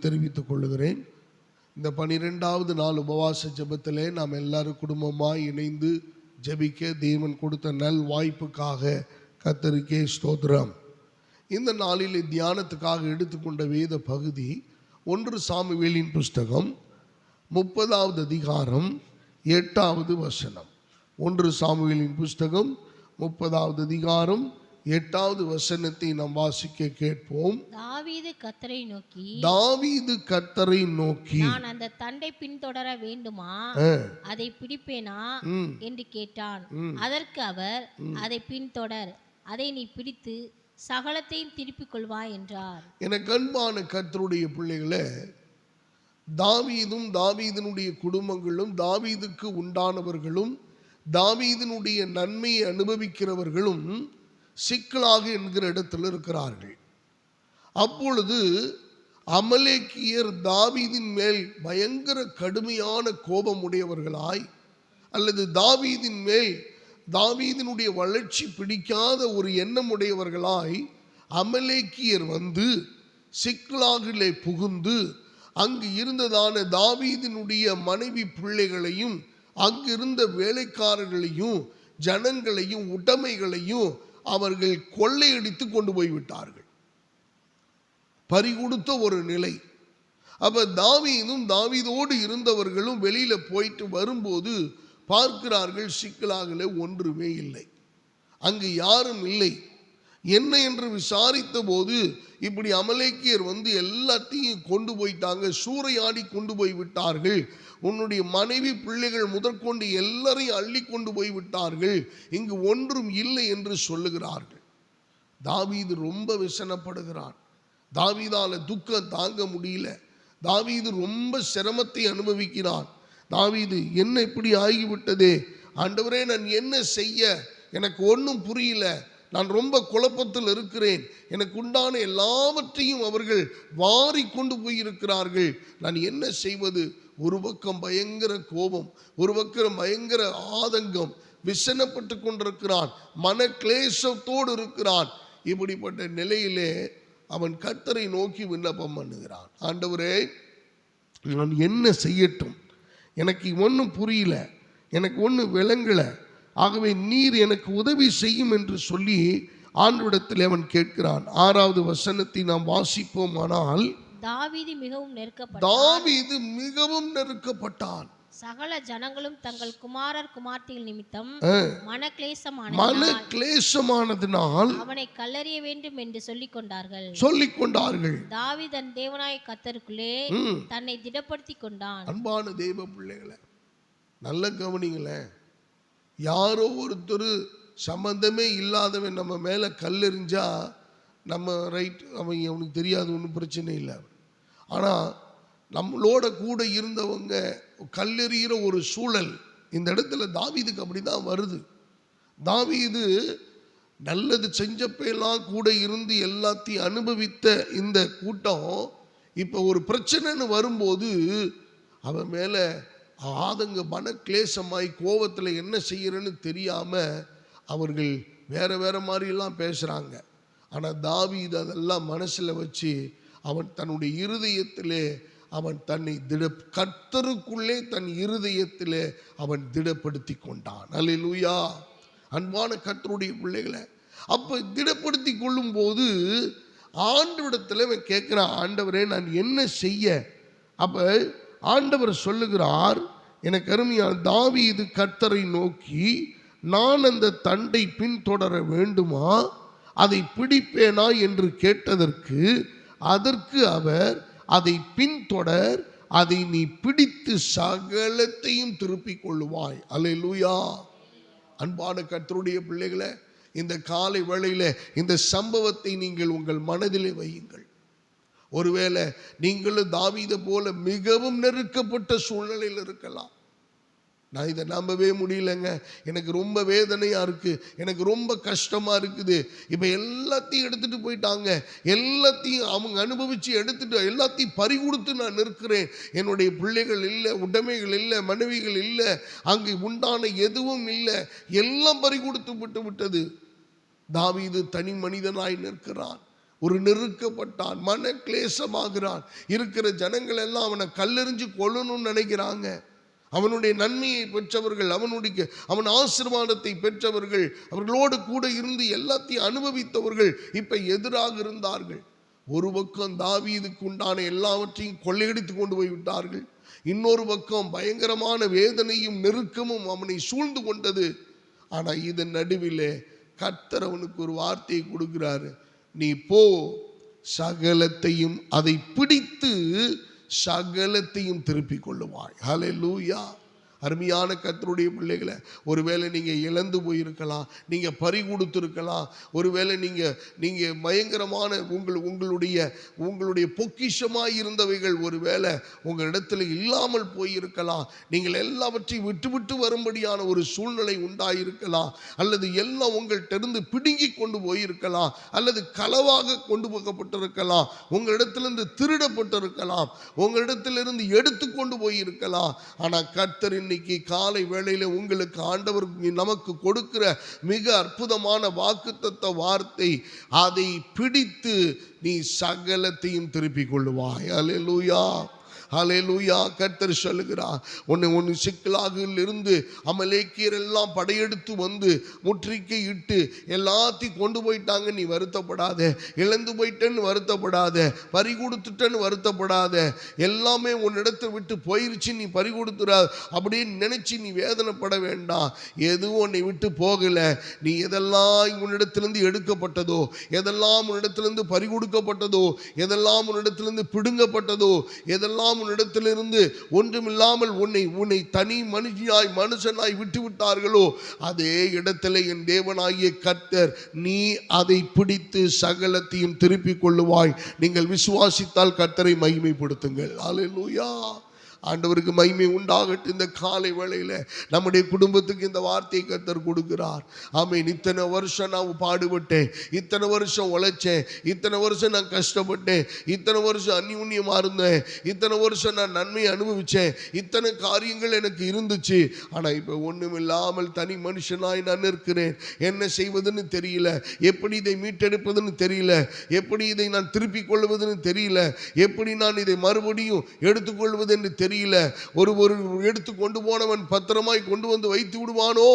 தெரிவித்துக் கொள்கிறேன். இந்த 12வது நாள் உபவாச ஜெபத்திலே நாம் எல்லாரும் குடும்பமாய் இணைந்து ஜெபிக்க தேவன் கொடுத்த நல் வாய்ப்புக்காக கர்த்தருக்கே ஸ்தோத்திரம். இந்த நாளில் தியானத்துக்காக எடுத்துக்கொண்ட வேத பகுதி 1 சாமுவேலின் புஸ்தகம் 30வது அதிகாரம் 8வது வசனம். 1 சாமுவேலின் புஸ்தகம் 30வது அதிகாரம் 8வது வசனத்தை நாம் வாசிக்க கேட்போம். தாவீது கர்த்தரை நோக்கி நான் அந்த தண்டை பின்தொடர வேண்டுமா, அதை பிடிப்பேனா என்று கேட்டான். அதற்கு அவர், அதை பின்தொடர், அதை நீ பிடித்து சகலத்தையும் திருப்பிக் கொள்வாய் என்றார். எனக்கு அன்பான கர்த்தருடைய பிள்ளைகளே, தாவீதும் தாவீதினுடைய குடும்பங்களும் தாவீதுக்கு உண்டானவர்களும் தாவீதினுடைய நன்மையை அனுபவிக்கிறவர்களும் சிக்கலாக என்கிற இடத்தில் இருக்கிறார்கள். அப்பொழுது அமலேக்கியர் தாவீதின் மேல் பயங்கர கடுமையான கோபம் உடையவர்களாய், அல்லது தாவீதின் மேல் தாவீதினுடைய வளர்ச்சி பிடிக்காத ஒரு எண்ணம் உடையவர்களாய் அமலேக்கியர் வந்து சிக்கலாகிலே புகுந்து அங்கு இருந்ததான தாவீதினுடைய மனைவி பிள்ளைகளையும் அங்கிருந்த வேலைக்காரர்களையும் ஜனங்களையும் உடைமைகளையும் அவர்கள் கொள்ளையடித்து கொண்டு போய்விட்டார்கள். பறிகொடுத்த ஒரு நிலை. அப்ப தாவீதும் தாவீதோடு இருந்தவர்களும் வெளியில போயிட்டு வரும்போது பார்க்கிறார்கள், சிக்கலாகல ஒன்றுமே இல்லை, அங்கு யாரும் இல்லை. என்ன என்று விசாரித்த போது இப்படி அமலேக்கியர் வந்து எல்லாத்தையும் கொண்டு போயிட்டாங்க, சூறையாடி கொண்டு போய் விட்டார்கள், உன்னுடைய மனைவி பிள்ளைகள் முதற்கொண்டு எல்லாரையும் அள்ளி கொண்டு போய் விட்டார்கள், இங்கு ஒன்றும் இல்லை என்று சொல்லுகிறார்கள். தாவீது ரொம்ப விசனப்படுகிறான். தாவீதால துக்கம் தாங்க முடியல. தாவீது ரொம்ப சிரமத்தை அனுபவிக்கிறான். தாவீது, என்ன இப்படி ஆகிவிட்டதே ஆண்டவரே, நான் என்ன செய்ய, எனக்கு ஒன்றும் புரியல, நான் ரொம்ப குழப்பத்தில் இருக்கிறேன், எனக்கு உண்டான எல்லாவற்றையும் அவர்கள் வாரி கொண்டு போயிருக்கிறார்கள், நான் என்ன செய்வது? ஒரு பக்கம் பயங்கர கோபம், ஒரு பக்கம் பயங்கர ஆதங்கம், விசனப்பட்டு கொண்டிருக்கிறான், மன கிளேசத்தோடு இருக்கிறான். இப்படிப்பட்ட நிலையிலே அவன் கர்த்தரை நோக்கி விண்ணப்பம் பண்ணுகிறான். ஆண்டவரே, நான் என்ன செய்யட்டும், எனக்கு ஒன்றும் புரியல, எனக்கு ஒன்றும் விளங்கல, ஆகவே நீர் எனக்கு உதவி செய்யும் என்று சொல்லி ஆண்டவரிடத்தில் அவன் கேட்கிறான். 6வது வசனத்தை நாம் வாசிப்போமானால், தாவீது மிகவும் நெருக்கப்பட்டான். சகல ஜனங்களும் தங்கள் குமாரர் குமார்த்திகள் நிமித்தம் மனக்லேசமானதினால் அவனை கல்லறிய வேண்டும் என்று சொல்லிக் கொண்டார்கள். தாவீது தன் தேவனாய கர்த்தருக்குள்ளே தன்னை திடப்படுத்திக் கொண்டான். அன்பான தேவ பிள்ளைகளை நல்ல கவனிங்களேன். யாரோ ஒருத்தர் சம்பந்தமே இல்லாதவன் நம்ம மேலே கல்லெறிஞ்சா நம்ம ரைட், அவனுக்கு தெரியாது, ஒன்றும் பிரச்சனை இல்லை. ஆனால் நம்மளோட கூட இருந்தவங்க கல்லெறிகிற ஒரு சூழல் இந்த இடத்துல தாவீதுக்கு அப்படி தான் வருது. தாவீது நல்லது செஞ்சப்பெல்லாம் கூட இருந்து எல்லாத்தையும் அனுபவித்த இந்த கூட்டம் இப்போ ஒரு பிரச்சனைன்னு வரும்போது அவன் மேலே ஆதங்க மன கிளேசமாய் கோபத்தில் என்ன செய்யறன்னு தெரியாமல் அவர்கள் வேற வேற மாதிரிலாம் பேசுகிறாங்க. ஆனால் தாவீது அதெல்லாம் மனசில் வச்சு அவன் தன்னுடைய இருதயத்திலே அவன் தன்னை கர்த்தருக்குள்ளே தன் இருதயத்திலே அவன் திடப்படுத்தி கொண்டான். அல்லேலூயா. அன்பான கர்த்தருடைய பிள்ளைகளை, அப்போ திடப்படுத்தி கொள்ளும் போது ஆண்டவரிடத்தில் அவன் கேட்கிறான், ஆண்டவரே, நான் என்ன செய்ய? அப்போ ஆண்டவர் சொல்லுகிறார், எனக்கு அருமையான தாவீது கர்த்தரை நோக்கி, நான் அந்த தண்டை பின்தொடர வேண்டுமா, அதை பிடிப்பேனா என்று கேட்டதற்கு, அதற்கு அவர், அதை பின்தொடர், அதை நீ பிடித்து சகலத்தையும் திருப்பிக் கொள்ளுவாய். அல்லேலூயா. அன்பான கர்த்தருடைய பிள்ளைகளை, இந்த காலை வேளையில இந்த சம்பவத்தை நீங்கள் உங்கள் மனதிலே வையுங்கள். ஒருவேளை நீங்களும் தாவீதை போல மிகவும் நெருக்கப்பட்ட சூழ்நிலையில் இருக்கலாம். நான் இதை நம்பவே முடியலங்க, எனக்கு ரொம்ப வேதனையா இருக்கு, எனக்கு ரொம்ப கஷ்டமா இருக்குது, இப்போ எல்லாத்தையும் எடுத்துட்டு போயிட்டாங்க, எல்லாத்தையும் அவங்க அனுபவிச்சு எடுத்துட்டு எல்லாத்தையும் பறிகொடுத்து நான் நிற்கிறேன், என்னுடைய பிள்ளைகள் இல்லை, உடைமைகள் இல்லை, மனைவிகள் இல்லை, அங்கு உண்டான எதுவும் இல்லை, எல்லாம் பறிகொடுத்து விட்டு விட்டது. தாவீது தனி மனிதனாய் நிற்கிறான். ஒரு நெருக்கப்பட்டான், மன கிளேசமாகிறான். இருக்கிற ஜனங்கள் எல்லாம் அவனை கல்லெறிஞ்சு கொல்லணும்னு நினைக்கிறாங்க. அவனுடைய நன்மையை பெற்றவர்கள், அவன் ஆசீர்வாதத்தை பெற்றவர்கள், அவர்களோடு கூட இருந்து எல்லாத்தையும் அனுபவித்தவர்கள் இப்ப எதிராக இருந்தார்கள். ஒரு பக்கம் தாவீதுக்கு உண்டான எல்லாவற்றையும் கொள்ளையடித்து கொண்டு போய் விட்டார்கள். இன்னொரு பக்கம் பயங்கரமான வேதனையும் நெருக்கமும் அவனை சூழ்ந்து கொண்டது. ஆனா இதன் நடுவிலே கர்த்தர் அவனுக்கு ஒரு வார்த்தையை கொடுக்கிறாரு. நீ போ, சகலத்தையும் அதை பிடித்து சகலத்தையும் திருப்பிக் கொள்ளுவாய். ஹல்லேலூயா. அருமையான கர்த்தருடைய பிள்ளைகளை, ஒருவேளை நீங்க இழந்து போயிருக்கலாம், நீங்க பறி கொடுத்திருக்கலாம், ஒருவேளை நீங்க பயங்கரமான உங்களுடைய பொக்கிஷமாய் இருந்தவைகள் ஒருவேளை உங்களிடத்துல இல்லாமல் போயிருக்கலாம். நீங்கள் எல்லாவற்றையும் விட்டு வரும்படியான ஒரு சூழ்நிலை உண்டாயிருக்கலாம், அல்லது எல்லாம் உங்கள்கிட்ட இருந்து பிடுங்கி கொண்டு போயிருக்கலாம், அல்லது களவாக கொண்டு போகப்பட்டிருக்கலாம், உங்களிடத்திலிருந்து திருடப்பட்டிருக்கலாம், உங்களிடத்திலிருந்து எடுத்து கொண்டு போயிருக்கலாம். ஆனா கர்த்தர் இன்னைக்கு காலை வேளையில உங்களுக்கு ஆண்டவர் நமக்கு கொடுக்கிற மிக அற்புதமான வாக்குத்தத்த வார்த்தை, அதை பிடித்து நீ சகலத்தையும் திருப்பிக் கொள்ளுவாய். அல்லேலூயா, ஹல்லேலூயா. கர்த்தர் சொல்லுகிறார், ஒன்னு சிக்கலாக இருந்து அமலேக்கியர் எல்லாம் படையெடுத்து வந்து முற்றுகை இட்டு எல்லாத்தையும் கொண்டு போயிட்டாங்க. நீ வருத்தப்படாத, இழந்து போயிட்டேன்னு வருத்தப்படாத, பறி கொடுத்துட்டேன்னு வருத்தப்படாத, எல்லாமே உன்னிடத்தை விட்டு போயிருச்சு, நீ பறி கொடுத்துறா அப்படின்னு நினைச்சு நீ வேதனைப்பட வேண்டாம். எதுவும் உன்னை விட்டு போகல. நீ எதெல்லாம் உன்னிடத்திலிருந்து எடுக்கப்பட்டதோ, எதெல்லாம் உன்னிடத்திலிருந்து பறி கொடுக்கப்பட்டதோ, எதெல்லாம் உன்னிடத்திலிருந்து பிடுங்கப்பட்டதோ, எதெல்லாம் உன்னிடத்திலிருந்து ஒன்றுமில்லாமல் உன்னை தனி மனுஷனாய் விட்டு விட்டார்களோ, அதே இடத்துல என் தேவனாகிய கர்த்தர் நீ அதை பிடித்து சகலத்தையும் திருப்பிக் கொள்ளுவாய். நீங்கள் விசுவாசித்தால் கர்த்தரை மகிமைப்படுத்துங்கள். அல்லேலூயா. ஆண்டவருக்கு மகிமை உண்டாகட்டும். இந்த காலை வேளையில நம்முடைய குடும்பத்துக்கு இந்த வார்த்தையை கர்த்தர் கொடுக்கிறார். ஆமென். இத்தனை வருஷம் நான் பாடுபட்டேன், இத்தனை வருஷம் உழைச்சேன், இத்தனை வருஷம் நான் கஷ்டப்பட்டேன், இத்தனை வருஷம் அந்நியுன்யமா இருந்தேன், இத்தனை வருஷம் நான் நன்மையை அனுபவிச்சேன், இத்தனை காரியங்கள் எனக்கு இருந்துச்சு. ஆனா இப்ப ஒண்ணுமில்லாமல் தனி மனுஷனாய் நான் இருக்கிறேன். என்ன செய்வதுன்னு தெரியல, எப்படி இதை மீட்டெடுப்பதுன்னு தெரியல, எப்படி இதை நான் திருப்பிக் கொள்வதுன்னு தெரியல, எப்படி நான் இதை மறுபடியும் எடுத்துக்கொள்வது என்று தெரியல. ஒரு எடுத்து கொண்டு போனவன் பத்திரமாய் கொண்டு வந்து வைத்து விடுவானோ?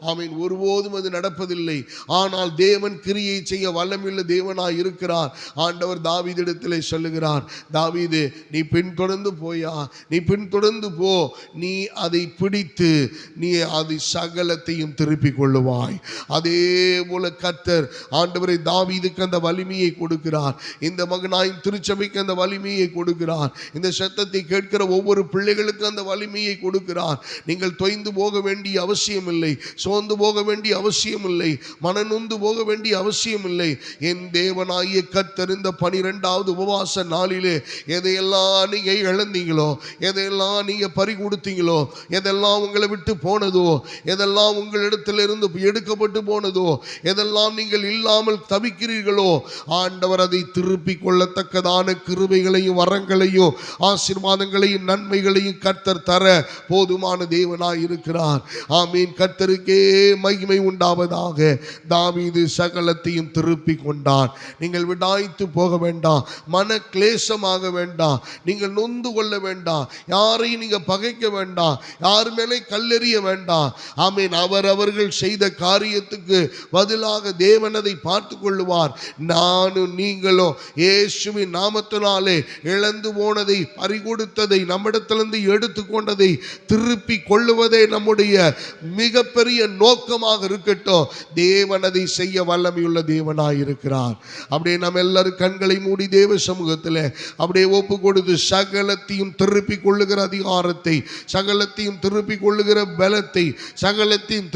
ஆமீன். ஒருபோதும் அது நடப்பதில்லை. ஆனால் தேவன் கிரியை செய்ய வல்லமையுள்ள தேவனாய் இருக்கிறார். ஆண்டவர் தாவீதிடத்திலே சொல்லுகிறார், தாவீது நீ பின்தொடர்ந்து போயா, நீ பின்தொடர்ந்து போ, நீ அதை பிடித்து நீ அதை சகலத்தையும் திருப்பிக் கொள்ளுவாய். அதே போல கர்த்தர் ஆண்டவரை தாவீதுக்கு அந்த வலிமையை கொடுக்கிறார். இந்த மகனாயின் திருச்சபைக்கு அந்த வலிமையை கொடுக்கிறார். இந்த சத்தத்தை கேட்கிற ஒவ்வொரு பிள்ளைகளுக்கு அந்த வலிமையை கொடுக்கிறார். நீங்கள் தொய்ந்து போக வேண்டிய அவசியம் இல்லை, சோர்ந்து போக வேண்டிய அவசியம் இல்லை, மனநொந்து போக வேண்டிய அவசியம் இல்லை. என் தேவனாகிய கர்த்தர் இந்த 12வது உபவாச நாளிலே எதையெல்லாம் நீங்க இழந்தீங்களோ, எதையெல்லாம் நீங்க பறி கொடுத்தீங்களோ, எதெல்லாம் உங்களை விட்டு போனதோ, எதெல்லாம் உங்களிடத்திலிருந்து எடுக்கப்பட்டு போனதோ, எதெல்லாம் நீங்கள் இல்லாமல் தவிக்கிறீர்களோ, ஆண்டவர் அதை திருப்பிக் கொள்ளத்தக்கதான கிருபைகளையும் வரங்களையும் ஆசீர்வாதங்களையும் நன்மைகளையும் கர்த்தர் தர போதுமான தேவனாய் இருக்கிறார். ஆமீன். கர்த்தருக்கே மகிமை உண்டாவதாக. தாவீது சகலத்தையும் திருப்பிக் கொண்டான். நீங்கள் விடாய்த்து போக வேண்டாம், மன கிளேசமாக வேண்டாம், நீங்கள் நொந்து கொள்ள வேண்டாம், யாரையும் நீங்க பகைக்க வேண்டாம், யார் மேலே கல்லெறிய வேண்டாம். ஆமீன். அவர்கள் செய்த காரியத்துக்கு பதிலாக தேவன் அதை பார்த்து கொள்ளுவார். நானும் நீங்களும் இயேசுவின் நாமத்தினாலே இழந்து போனதை, பறிகொடுத்ததை, நம்மிடத்திலிருந்து எடுத்துக்கொண்டதை திருப்பி கொள்ளுவதே நம்முடைய மிகப்பெரிய நோக்கமாக இருக்கட்டும். தேவன் அதை செய்ய வல்லமையுள்ள தேவனாய் இருக்கிறார். அப்படியே நம்ம எல்லாரும் கண்களை மூடி தேவ சமூகத்தில் அப்படியே ஒப்பு கொடுத்து சகலத்தையும் திருப்பி கொள்ளுகிற அதிகாரத்தை, சகலத்தையும் திருப்பி கொள்ளுகிற பலத்தை, சகலத்தையும்